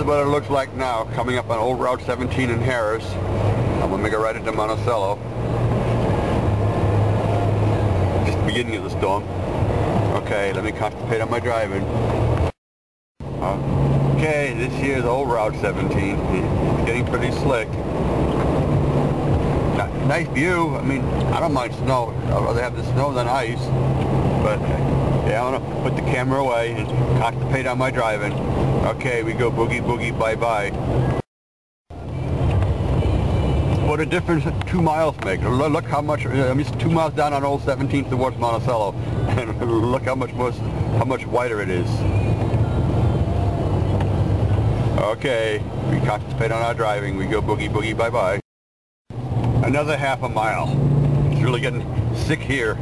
what it looks like now, coming up on Old Route 17 in Harris. I'm going to make a right into Monticello. Just the beginning of the storm. Okay, let me concentrate on my driving. Okay, this here is Old Route 17. It's getting pretty slick. Nice view. I mean, I don't mind snow. I'd rather have the snow than ice. But yeah, I'm gonna put the camera away and concentrate on my driving. Okay, we go boogie boogie bye bye. What a difference 2 miles make. Look how much. I'm just 2 miles down on Old 17th towards Monticello, and look how much wider it is. Okay, we concentrate on our driving. We go boogie boogie bye bye. Another half a mile. It's really getting sick here.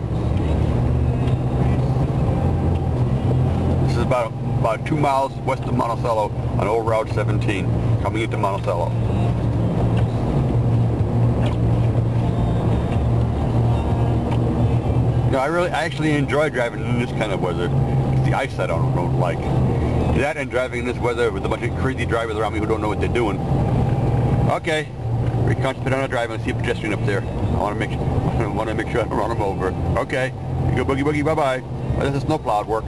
This is about 2 miles west of Monticello on Old Route 17, coming into Monticello. You know, I actually enjoy driving in this kind of weather. It's the ice I don't like. That and driving in this weather with a bunch of crazy drivers around me who don't know what they're doing. Okay. We concentrate on our driving and see a pedestrian up there. I want to make sure I don't run him over. Okay, you go boogie boogie bye bye. This is snowplowed work.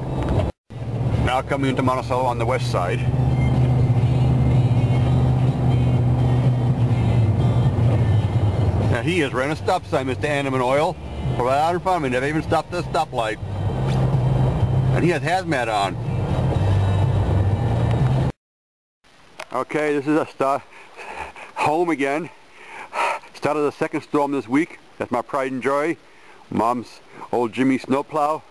Now coming into Monticello on the west side. Now he has ran a stop sign, Mr. Animal Oil, right out in front of me. Never even stopped at a stoplight. And he has hazmat on. Okay, this is a start. Home again. Started the second storm this week. That's my pride and joy. Mom's old Jimmy snowplow.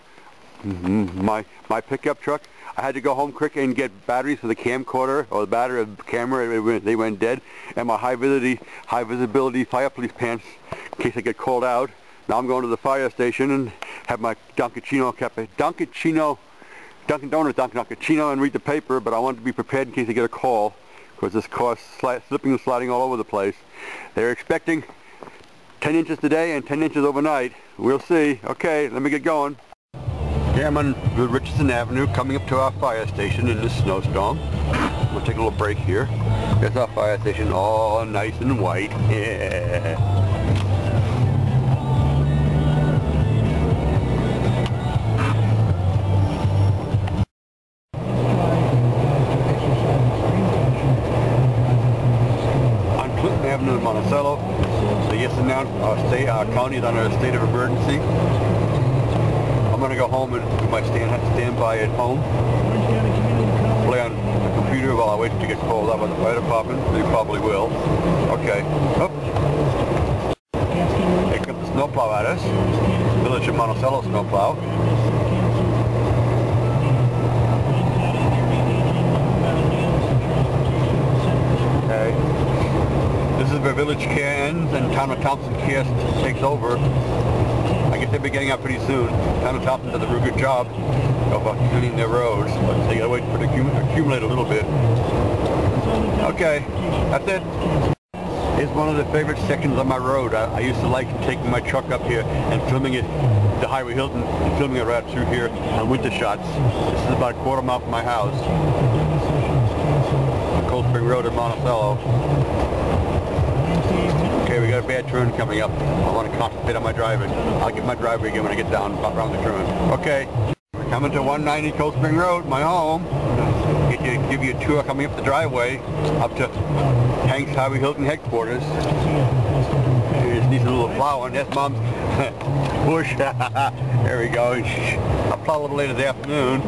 My pickup truck. I had to go home quick and get batteries for the camcorder or the battery of the camera. They went dead. And my high visibility fire police pants in case I get called out. Now I'm going to the fire station and have my Dunkin' Donuts and read the paper. But I wanted to be prepared in case I get a call, because this car's slipping and sliding all over the place. They're expecting 10 inches today and 10 inches overnight. We'll see. Okay, let me get going. Okay, I'm on Richardson Avenue coming up to our fire station in this snowstorm. We'll take a little break here. There's our fire station, all nice and white. Yeah. Avenue in Monticello. So yes, announced our county is under a state of emergency. I'm going to go home and do my standby at home. Play on the computer while I wait to get called out by the fire department. They probably will. Okay. Oh. Here comes the snowplow at us. Village of Monticello snowplow. Okay. This is where Village Care ends and Town of Thompson Care takes over. I guess they'll be getting out pretty soon. Town of Thompson does a real good job of cleaning their roads, but they gotta wait for it to accumulate a little bit. Okay, that's it. It's one of the favorite sections of my road. I used to like taking my truck up here and filming it, the Highway Hilton, and filming it right through here on winter shots. This is about a quarter mile from my house. Cold Spring Road in Monticello. Okay, we got a bad turn coming up. I want to concentrate on my driving. I'll get my driveway again when I get down around the turn. Okay, we're coming to 190 Cold Spring Road, my home. Give you a tour coming up the driveway up to Hank's Highway Hilton headquarters. Here's needs a little plowing. That's Mom's push. There we go. I'll plow a little later this afternoon.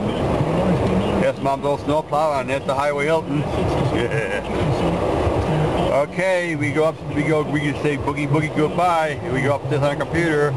That's Mom's old snow plow, and that's the Highway Hilton. Yeah. Okay, we can say boogie boogie goodbye. We go up this on a computer.